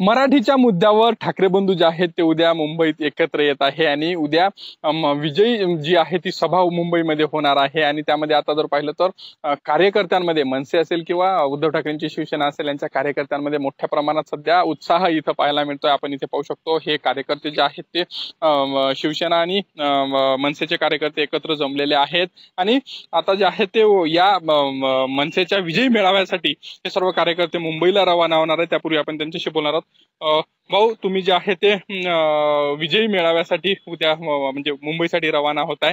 मराठीच्या मुद्द्यावर ठाकरे बंधू जे आहेत ते उद्या मुंबईत एकत्र येत आहे आणि उद्या विजयी जी आहे ती सभा मुंबईमध्ये होणार आहे आणि त्यामध्ये आता जर पाहिलं तर कार्यकर्त्यांमध्ये मनसे असेल किंवा उद्धव ठाकरेंची शिवसेना असेल यांच्या कार्यकर्त्यांमध्ये मोठ्या प्रमाणात सध्या उत्साह इथं पाहायला मिळतोय। आपण इथे पाहू शकतो हे कार्यकर्ते जे आहेत ते शिवसेना आणि मनसेचे कार्यकर्ते एकत्र जमलेले आहेत आणि आता जे आहे ते या मनसेच्या विजयी मेळाव्यासाठी हे सर्व कार्यकर्ते मुंबईला रवाना होणार आहे। त्यापूर्वी आपण त्यांच्याशी बोलणार आहोत। भाऊ, तुम्ही जे आहे ते विजयी मेळाव्यासाठी उद्या म्हणजे मुंबईसाठी रवाना होत आहे,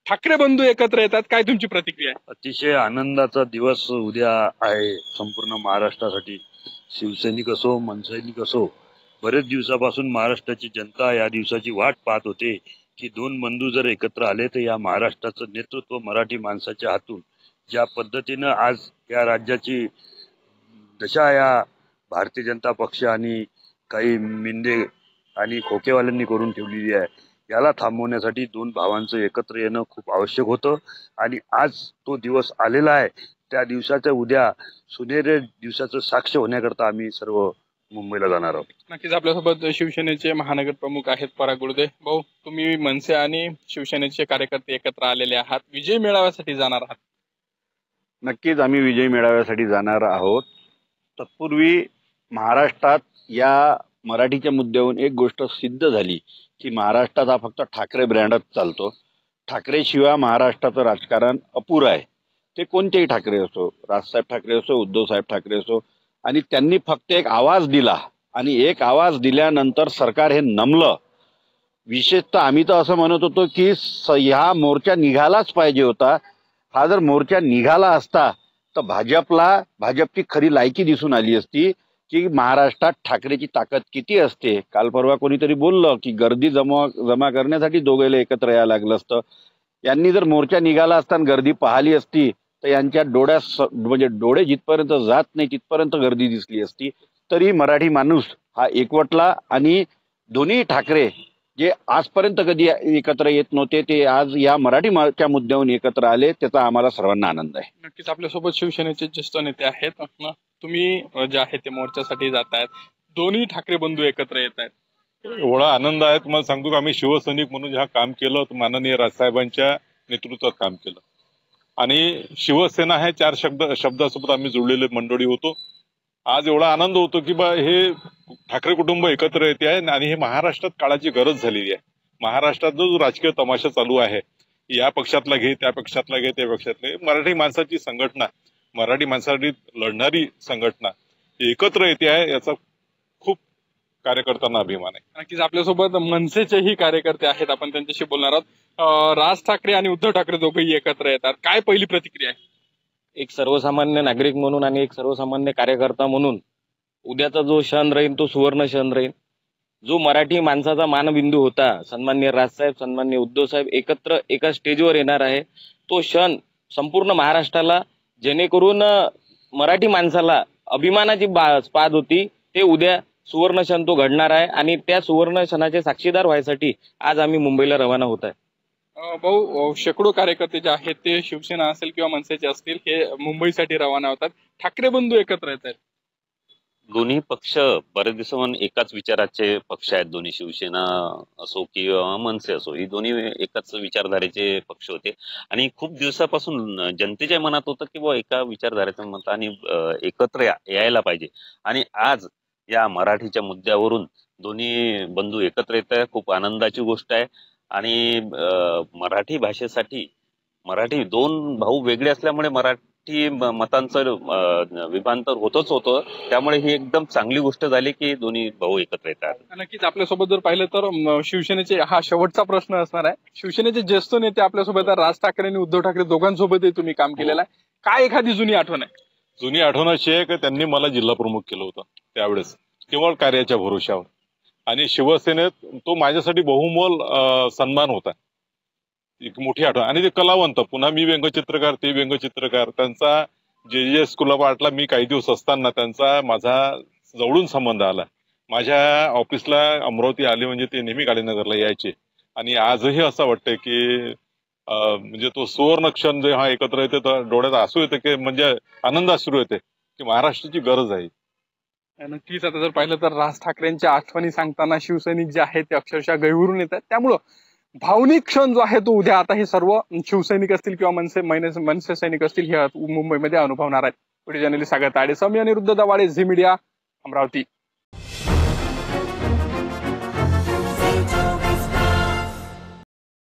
ठाकरे बंधू एकत्र येतात, काय तुमची प्रतिक्रिया आहे? अतिशय आनंदाचा दिवस उद्या आहे संपूर्ण महाराष्ट्रासाठी। शिवसैनिक असो मनसैनिक असो, बरेच दिवसापासून महाराष्ट्राची जनता या दिवसाची वाट पाहत होते की दोन बंधू जर एकत्र आले तर या महाराष्ट्राचं नेतृत्व मराठी माणसाच्या हातून ज्या पद्धतीनं आज या राज्याची दशा या भारतीय जनता पक्ष आणि काही मिंदे आणि खोकेवाल्यांनी करून ठेवलेली आहे, याला थांबवण्यासाठी दोन भावांचं एकत्र येणं खूप आवश्यक होतं आणि आज तो दिवस आलेला आहे। त्या दिवसाच्या उद्या सुनेरी दिवसाचं साक्ष होण्याकरता आम्ही सर्व मुंबईला जाणार आहोत। नक्कीच आपल्यासोबत शिवसेनेचे महानगर प्रमुख आहेत पराग गुळदे। भाऊ, तुम्ही मनसे आणि शिवसेनेचे कार्यकर्ते एकत्र आलेले आहात, विजय मेळाव्यासाठी जाणार आहात? नक्कीच आम्ही विजय मेळाव्यासाठी जाणार आहोत। तत्पूर्वी महाराष्ट्रात या मराठीच्या मुद्द्यावरून एक गोष्ट सिद्ध झाली की महाराष्ट्रात हा फक्त ठाकरे ब्रँडच चालतो। ठाकरे शिवाय महाराष्ट्राचं राजकारण अपुरं आहे। ते कोणतेही ठाकरे असो, राजसाहेब ठाकरे असो, उद्धवसाहेब ठाकरे असो, आणि त्यांनी फक्त एक आवाज दिला आणि एक आवाज दिल्यानंतर सरकार हे नमलं। विशेषतः आम्ही तर असं म्हणत होतो की ह्या मोर्चा निघालाच पाहिजे होता। हा जर मोर्चा निघाला असता तर भाजपची खरी लायकी दिसून आली असती की महाराष्ट्रात ठाकरेची ताकद किती असते। काल परवा कोणीतरी बोललं की गर्दी जमा करण्यासाठी दोघेला एकत्र यायला लागलं असतं। यांनी जर मोर्चा निघाला असता आणि गर्दी पाहिली असती तर यांच्या म्हणजे डोळे जिथपर्यंत जात नाही तिथपर्यंत गर्दी दिसली असती। तरी मराठी माणूस हा एकवटला आणि दोन्ही ठाकरे जे आजपर्यंत कधी एकत्र येत नव्हते ते आज या मराठीच्या मुद्द्यावरून एकत्र आले, त्याचा आम्हाला सर्वांना आनंद आहे। नक्कीच आपल्यासोबत शिवसेनेचे ज्येष्ठ नेते आहेत। तुम्ही जे आहे ते मोर्चासाठी जात आहेत, दोन्ही ठाकरे बंधू एकत्र येत आहेत, एवढा आनंद आहे तुम्हाला सांगतो की आम्ही शिवसैनिक म्हणून जेव्हा काम केलं तर माननीय राजसाहेबांच्या नेतृत्वात काम केलं आणि शिवसेना हे चार शब्दासोबत आम्ही जुळलेले मंडळी होतो। आज एवढा आनंद होतो की बा हे ठाकरे कुटुंब एकत्र येते आहे आणि हे महाराष्ट्रात काळाची गरज झालेली आहे। महाराष्ट्रात जो राजकीय तमाशा चालू आहे, या पक्षातला घे त्या पक्षातला घे त्या पक्षातला, मराठी माणसाची संघटना, मराठी माणसासाठी लढणारी संघटना एकत्र येते आहे, याचा खूप कार्यकर्त्यांना अभिमान आहे। नक्कीच आपल्यासोबत मनसेचेही कार्यकर्ते आहेत, आपण त्यांच्याशी बोलणार आहोत। राज ठाकरे आणि उद्धव ठाकरे दोघेही एकत्र येतात, काय पहिली प्रतिक्रिया आहे? एक सर्वसामान्य नागरिक म्हणून आणि एक सर्वसामान्य कार्यकर्ता म्हणून उद्याचा जो क्षण राहील तो सुवर्ण क्षण राहील। जो मराठी माणसाचा मानबिंदू होता, सन्माननीय राजसाहेब, सन्माननीय उद्धव साहेब एकत्र एका स्टेजवर येणार आहे, तो क्षण संपूर्ण महाराष्ट्राला, जेणेकरून मराठी माणसाला अभिमानाची बाद होती, ते उद्या सुवर्ण क्षण तो घडणार आहे आणि त्या सुवर्ण क्षणाचे साक्षीदार व्हायसाठी आज आम्ही मुंबईला रवाना होत आहे। भाऊ, शेकडो कार्यकर्ते जे आहेत ते शिवसेना असेल किंवा मनसेचे असतील हे मुंबईसाठी रवाना होतात, ठाकरे बंधू एकत्र येत आहेत। दोन्ही पक्ष बरेच दिवसांपासून एकाच विचाराचे पक्ष आहेत। दोन्ही शिवसेना असो किंवा मनसे असो, ही दोन्ही एकाच विचारधारेचे पक्ष होते आणि खूप दिवसापासून जनतेच्या मनात होतं की बुवा एका विचारधारेचं मत आणि एकत्र यायला पाहिजे आणि आज या मराठीच्या मुद्द्यावरून दोन्ही बंधू एकत्र येत आहे, खूप आनंदाची गोष्ट आहे। आणि मराठी भाषेसाठी मराठी दोन भाऊ वेगळे असल्यामुळे मराठी मतांचं विभांतर होतच होतं, त्यामुळे ही एकदम चांगली गोष्ट झाली की दोन्ही भाऊ एकत्र येतात। नक्कीच आपल्यासोबत जर पाहिलं तर शिवसेनेचे हा शेवटचा प्रश्न असणार आहे। शिवसेनेचे ज्येष्ठ नेते आपल्यासोबत राज ठाकरे आणि उद्धव ठाकरे दोघांसोबतही तुम्ही काम केलेलं आहे, काय एखादी जुनी आठवण आहे? जुनी आठवण अशी आहे की त्यांनी मला जिल्हा प्रमुख केलं होतं त्यावेळेस केवळ कार्याच्या भरोशावर, आणि शिवसेनेत तो माझ्यासाठी बहुमोल सन्मान होता, एक मोठी आठवण। आणि ते कलावंत, पुन्हा मी व्यंगचित्रकार ते व्यंगचित्रकार, त्यांचा जे स्कूल ऑफ आर्टला मी काही दिवस असताना त्यांचा माझा जवळून संबंध आला। माझ्या ऑफिसला अमरावती आले म्हणजे ते नेहमी गाडीनगरला यायचे आणि आजही असं वाटतंय की म्हणजे तो सुवर्ण क्षण जे हा एकत्र येते तर डोळ्यात आसू येते की म्हणजे आनंद अश्रू येते की महाराष्ट्राची गरज आहे। नक्कीच आता जर पाहिलं तर राज ठाकरेंच्या आठवणी सांगताना शिवसैनिक जे आहेत ते अक्षरशः गहिवरून येतात. त्यामुळं भावनिक क्षण जो आहे तो उद्या आता हे सर्व शिवसैनिक असतील किंवा मनसे सैनिक असतील हे मुंबईमध्ये अनुभवणार आहेत. व्हिडिओ जर्नलिस्ट सागर ताडे, सौम्य अनिरुद्ध दवाडे, झी मीडिया, अमरावती.